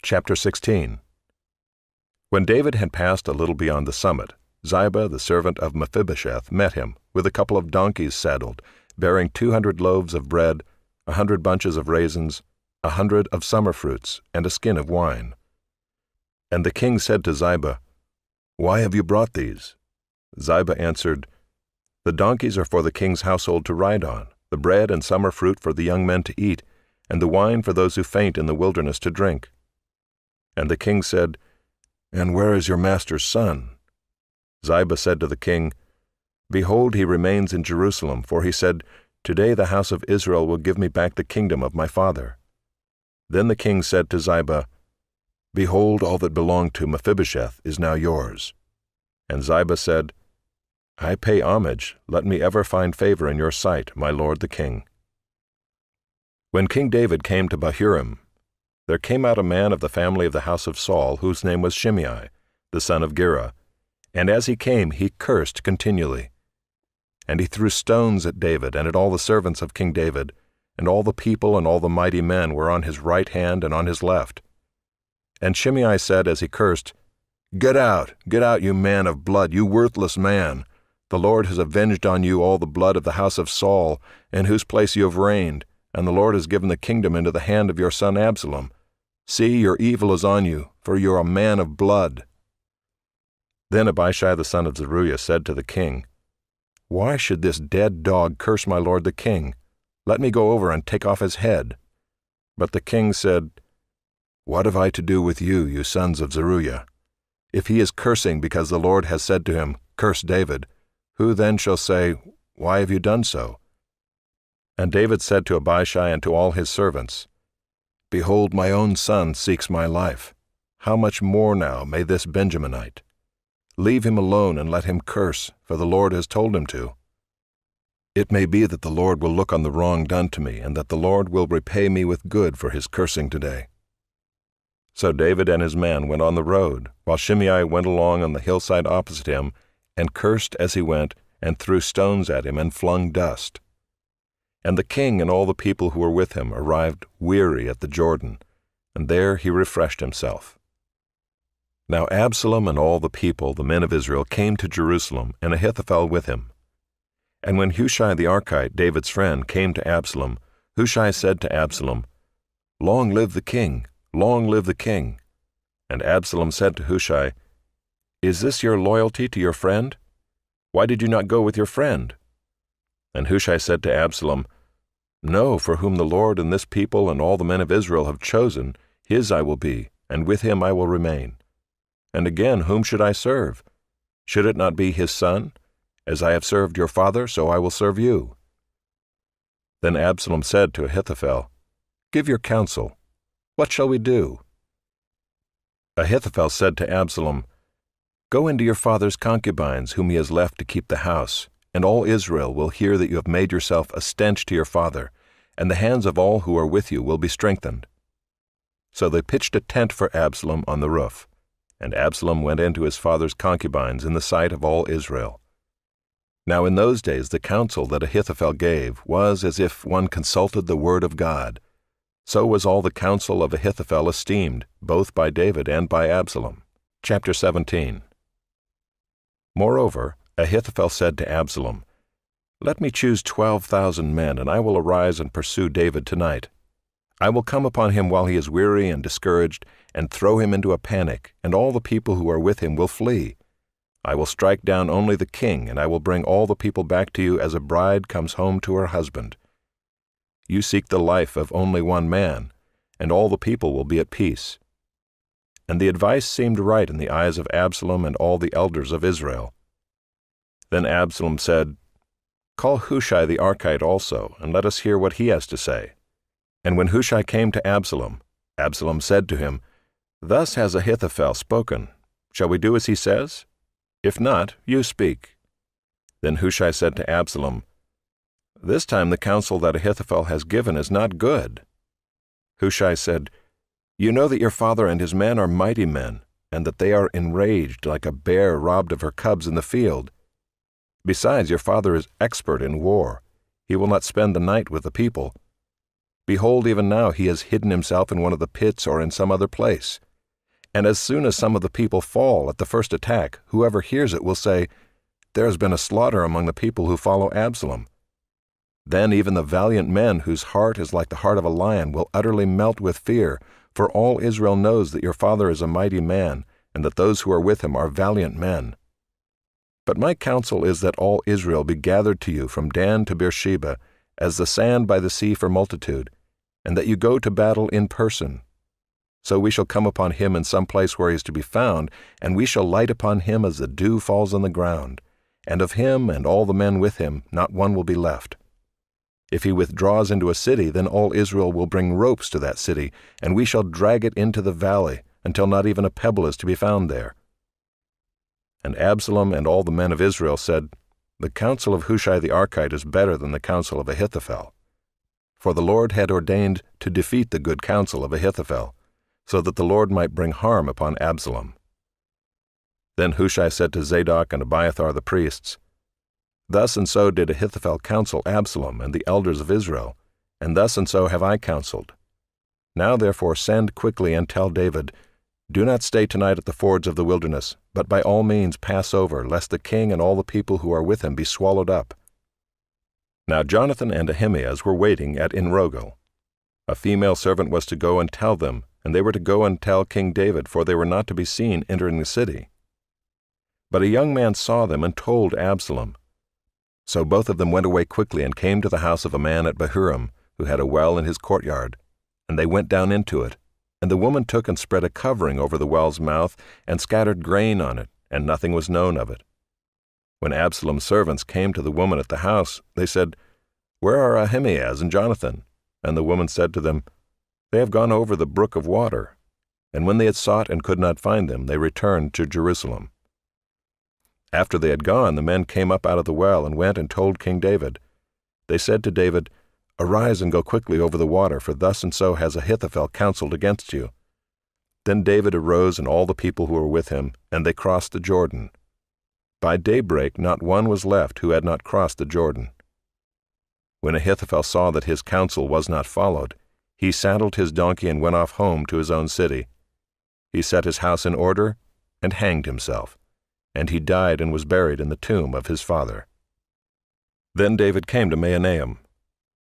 Chapter 16. When David had passed a little beyond the summit, Ziba, the servant of Mephibosheth, met him, with a couple of donkeys saddled, bearing 200 loaves of bread, 100 bunches of raisins, 100 of summer fruits, and a skin of wine. And the king said to Ziba, "Why have you brought these?" Ziba answered, "The donkeys are for the king's household to ride on, the bread and summer fruit for the young men to eat, and the wine for those who faint in the wilderness to drink." And the king said, "And where is your master's son?" Ziba said to the king, "Behold, he remains in Jerusalem, for he said, 'Today the house of Israel will give me back the kingdom of my father.'" Then the king said to Ziba, "Behold, all that belonged to Mephibosheth is now yours." And Ziba said, "I pay homage, let me ever find favor in your sight, my lord the king." When King David came to Bahurim, there came out a man of the family of the house of Saul, whose name was Shimei, the son of Gera, and as he came he cursed continually. And he threw stones at David and at all the servants of King David, and all the people and all the mighty men were on his right hand and on his left. And Shimei said as he cursed, get out, you man of blood, you worthless man! The Lord has avenged on you all the blood of the house of Saul, in whose place you have reigned, and the Lord has given the kingdom into the hand of your son Absalom. See, your evil is on you, for you are a man of blood." Then Abishai the son of Zeruiah said to the king, "Why should this dead dog curse my lord the king? Let me go over and take off his head." But the king said, "What have I to do with you, you sons of Zeruiah? If he is cursing because the Lord has said to him, 'Curse David,' who then shall say, 'Why have you done so?'" And David said to Abishai and to all his servants, "Behold, my own son seeks my life. How much more now may this Benjaminite? Leave him alone and let him curse, for the Lord has told him to. It may be that the Lord will look on the wrong done to me, and that the Lord will repay me with good for his cursing today." So David and his men went on the road, while Shimei went along on the hillside opposite him, and cursed as he went, and threw stones at him, and flung dust. And the king and all the people who were with him arrived weary at the Jordan, and there he refreshed himself. Now Absalom and all the people, the men of Israel, came to Jerusalem, and Ahithophel with him. And when Hushai the Archite, David's friend, came to Absalom, Hushai said to Absalom, "Long live the king! Long live the king!" And Absalom said to Hushai, "Is this your loyalty to your friend? Why did you not go with your friend?" And Hushai said to Absalom, "No, for whom the Lord and this people and all the men of Israel have chosen, his I will be, and with him I will remain. And again, whom should I serve? Should it not be his son? As I have served your father, so I will serve you." Then Absalom said to Ahithophel, "Give your counsel. What shall we do?" Ahithophel said to Absalom, "Go into your father's concubines, whom he has left to keep the house, and all Israel will hear that you have made yourself a stench to your father, and the hands of all who are with you will be strengthened." So they pitched a tent for Absalom on the roof, and Absalom went into his father's concubines in the sight of all Israel. Now in those days the counsel that Ahithophel gave was as if one consulted the word of God. So was all the counsel of Ahithophel esteemed, both by David and by Absalom. Chapter 17. Moreover, Ahithophel said to Absalom, "Let me choose 12,000 men, and I will arise and pursue David tonight. I will come upon him while he is weary and discouraged, and throw him into a panic, and all the people who are with him will flee. I will strike down only the king, and I will bring all the people back to you as a bride comes home to her husband. You seek the life of only one man, and all the people will be at peace." And the advice seemed right in the eyes of Absalom and all the elders of Israel. Then Absalom said, "Call Hushai the Archite also, and let us hear what he has to say." And when Hushai came to Absalom, Absalom said to him, "Thus has Ahithophel spoken. Shall we do as he says? If not, you speak." Then Hushai said to Absalom, "This time the counsel that Ahithophel has given is not good." Hushai said, "You know that your father and his men are mighty men, and that they are enraged like a bear robbed of her cubs in the field. Besides, your father is expert in war. He will not spend the night with the people. Behold, even now he has hidden himself in one of the pits or in some other place. And as soon as some of the people fall at the first attack, whoever hears it will say, 'There has been a slaughter among the people who follow Absalom.' Then even the valiant men whose heart is like the heart of a lion will utterly melt with fear, for all Israel knows that your father is a mighty man, and that those who are with him are valiant men. But my counsel is that all Israel be gathered to you from Dan to Beersheba, as the sand by the sea for multitude, and that you go to battle in person. So we shall come upon him in some place where he is to be found, and we shall light upon him as the dew falls on the ground, and of him and all the men with him not one will be left. If he withdraws into a city, then all Israel will bring ropes to that city, and we shall drag it into the valley, until not even a pebble is to be found there." And Absalom and all the men of Israel said, "The counsel of Hushai the Archite is better than the counsel of Ahithophel." For the Lord had ordained to defeat the good counsel of Ahithophel, so that the Lord might bring harm upon Absalom. Then Hushai said to Zadok and Abiathar the priests, "Thus and so did Ahithophel counsel Absalom and the elders of Israel, and thus and so have I counseled. Now therefore send quickly and tell David, 'Do not stay tonight at the fords of the wilderness, but by all means pass over, lest the king and all the people who are with him be swallowed up.'" Now Jonathan and Ahimaaz were waiting at Enrogel. A female servant was to go and tell them, and they were to go and tell King David, for they were not to be seen entering the city. But a young man saw them and told Absalom. So both of them went away quickly and came to the house of a man at Bahurim, who had a well in his courtyard, and they went down into it. And the woman took and spread a covering over the well's mouth, and scattered grain on it, and nothing was known of it. When Absalom's servants came to the woman at the house, they said, "Where are Ahimaaz and Jonathan?" And the woman said to them, "They have gone over the brook of water." And when they had sought and could not find them, they returned to Jerusalem. After they had gone, the men came up out of the well and went and told King David. They said to David, "Arise and go quickly over the water, for thus and so has Ahithophel counseled against you." Then David arose and all the people who were with him, and they crossed the Jordan. By daybreak not one was left who had not crossed the Jordan. When Ahithophel saw that his counsel was not followed, he saddled his donkey and went off home to his own city. He set his house in order and hanged himself, and he died and was buried in the tomb of his father. Then David came to Mahanaim,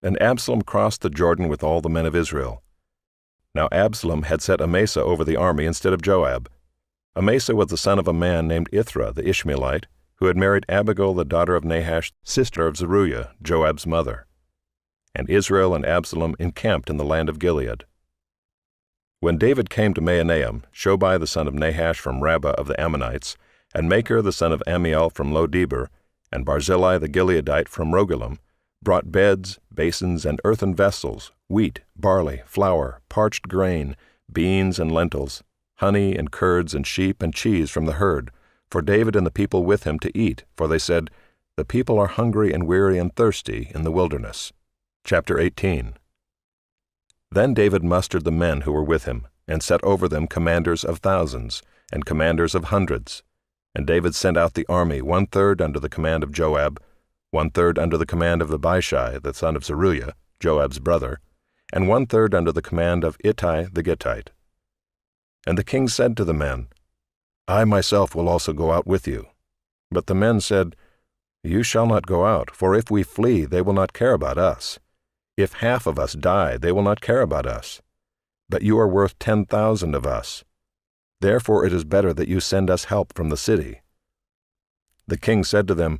and Absalom crossed the Jordan with all the men of Israel. Now Absalom had set Amasa over the army instead of Joab. Amasa was the son of a man named Ithra the Ishmaelite, who had married Abigail the daughter of Nahash, sister of Zeruiah, Joab's mother. And Israel and Absalom encamped in the land of Gilead. When David came to Mahanaim, Shobai the son of Nahash from Rabbah of the Ammonites, and Machir the son of Ammiel from Lo-debar, and Barzillai the Gileadite from Rogelim, brought beds, basins, and earthen vessels, wheat, barley, flour, parched grain, beans and lentils, honey and curds and sheep and cheese from the herd, for David and the people with him to eat, for they said, "The people are hungry and weary and thirsty in the wilderness." Chapter 18. Then David mustered the men who were with him, and set over them commanders of thousands, and commanders of hundreds. And David sent out the army 1/3 under the command of Joab, 1/3 under the command of Abishai the son of Zeruiah, Joab's brother, and 1/3 under the command of Ittai the Gittite. And the king said to the men, "I myself will also go out with you." But the men said, "You shall not go out, for if we flee, they will not care about us. If half of us die, they will not care about us. But you are worth 10,000 of us. Therefore it is better that you send us help from the city." The king said to them,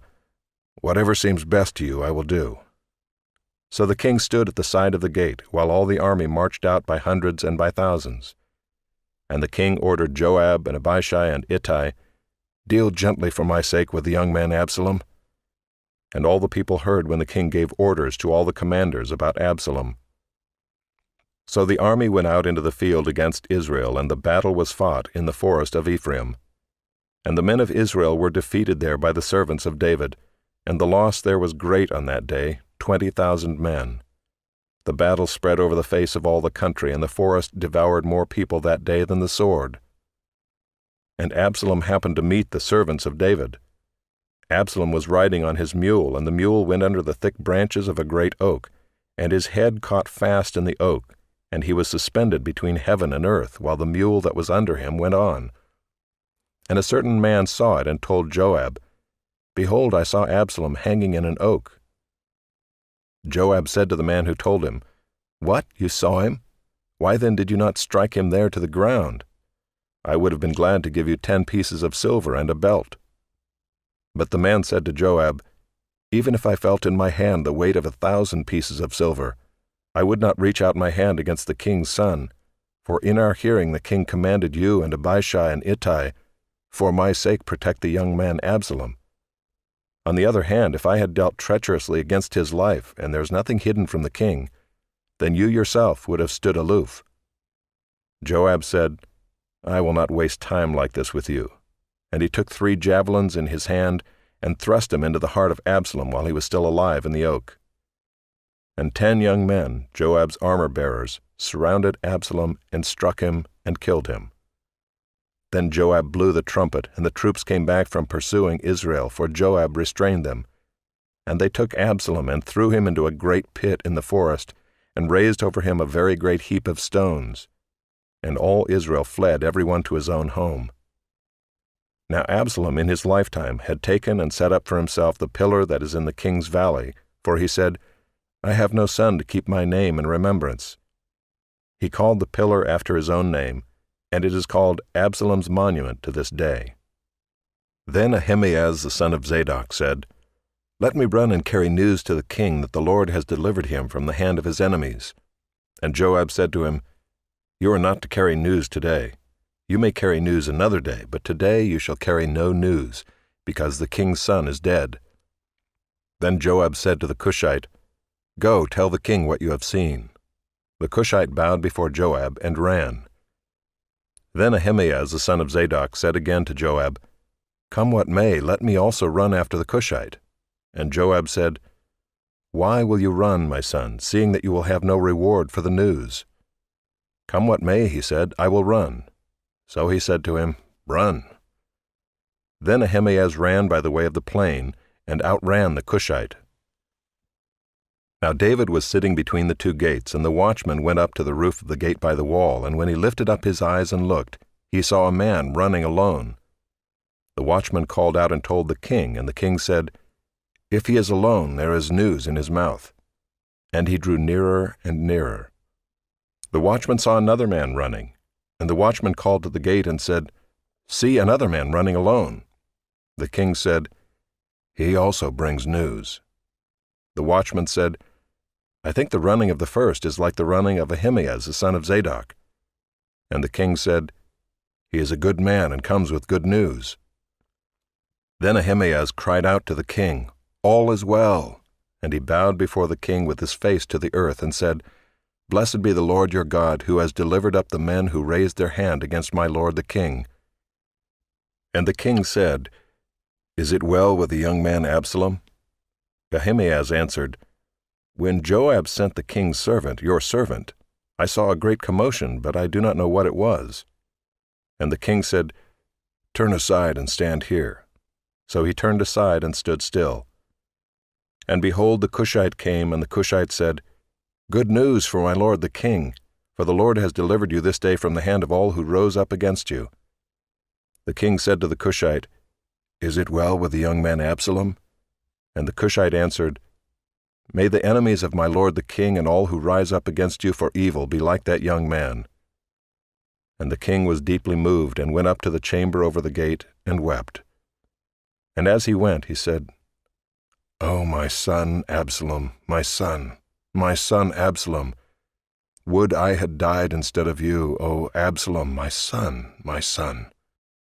"Whatever seems best to you I will do." So the king stood at the side of the gate, while all the army marched out by hundreds and by thousands. And the king ordered Joab and Abishai and Ittai, "Deal gently for my sake with the young man Absalom." And all the people heard when the king gave orders to all the commanders about Absalom. So the army went out into the field against Israel, and the battle was fought in the forest of Ephraim. And the men of Israel were defeated there by the servants of David, and the loss there was great on that day, 20,000 men. The battle spread over the face of all the country, and the forest devoured more people that day than the sword. And Absalom happened to meet the servants of David. Absalom was riding on his mule, and the mule went under the thick branches of a great oak, and his head caught fast in the oak, and he was suspended between heaven and earth, while the mule that was under him went on. And a certain man saw it, and told Joab, Behold, I saw Absalom hanging in an oak. Joab said to the man who told him, What, you saw him? Why then did you not strike him there to the ground? I would have been glad to give you 10 pieces of silver and a belt. But the man said to Joab, Even if I felt in my hand the weight of 1,000 pieces of silver, I would not reach out my hand against the king's son, for in our hearing the king commanded you and Abishai and Ittai, for my sake protect the young man Absalom. On the other hand, if I had dealt treacherously against his life, and there is nothing hidden from the king, then you yourself would have stood aloof. Joab said, I will not waste time like this with you. And he took 3 javelins in his hand, and thrust them into the heart of Absalom while he was still alive in the oak. And 10 young men, Joab's armor-bearers, surrounded Absalom and struck him and killed him. Then Joab blew the trumpet, and the troops came back from pursuing Israel, for Joab restrained them. And they took Absalom and threw him into a great pit in the forest, and raised over him a very great heap of stones. And all Israel fled, every one to his own home. Now Absalom in his lifetime had taken and set up for himself the pillar that is in the king's valley, for he said, I have no son to keep my name in remembrance. He called the pillar after his own name, and it is called Absalom's monument to this day. Then Ahimaaz the son of Zadok said, Let me run and carry news to the king that the Lord has delivered him from the hand of his enemies. And Joab said to him, You are not to carry news today. You may carry news another day, but today you shall carry no news, because the king's son is dead. Then Joab said to the Cushite, Go, tell the king what you have seen. The Cushite bowed before Joab and ran. Then Ahimaaz the son of Zadok said again to Joab, Come what may, let me also run after the Cushite. And Joab said, Why will you run, my son, seeing that you will have no reward for the news? Come what may, he said, I will run. So he said to him, Run. Then Ahimaaz ran by the way of the plain, and outran the Cushite. Now David was sitting between the 2 gates, and the watchman went up to the roof of the gate by the wall, and when he lifted up his eyes and looked, he saw a man running alone. The watchman called out and told the king, and the king said, If he is alone, there is news in his mouth. And he drew nearer and nearer. The watchman saw another man running, and the watchman called to the gate and said, See, another man running alone. The king said, He also brings news. The watchman said, I think the running of the first is like the running of Ahimaaz the son of Zadok. And the king said, He is a good man and comes with good news. Then Ahimaaz cried out to the king, All is well. And he bowed before the king with his face to the earth and said, Blessed be the Lord your God, who has delivered up the men who raised their hand against my lord the king. And the king said, Is it well with the young man Absalom? Ahimaaz answered, When Joab sent the king's servant, your servant, I saw a great commotion, but I do not know what it was. And the king said, Turn aside and stand here. So he turned aside and stood still. And behold, the Cushite came, and the Cushite said, Good news for my lord the king, for the Lord has delivered you this day from the hand of all who rose up against you. The king said to the Cushite, Is it well with the young man Absalom? And the Cushite answered, May the enemies of my lord the king and all who rise up against you for evil be like that young man. And the king was deeply moved, and went up to the chamber over the gate, and wept. And as he went, he said, O my son Absalom, my son Absalom, would I had died instead of you, O Absalom, my son, my son.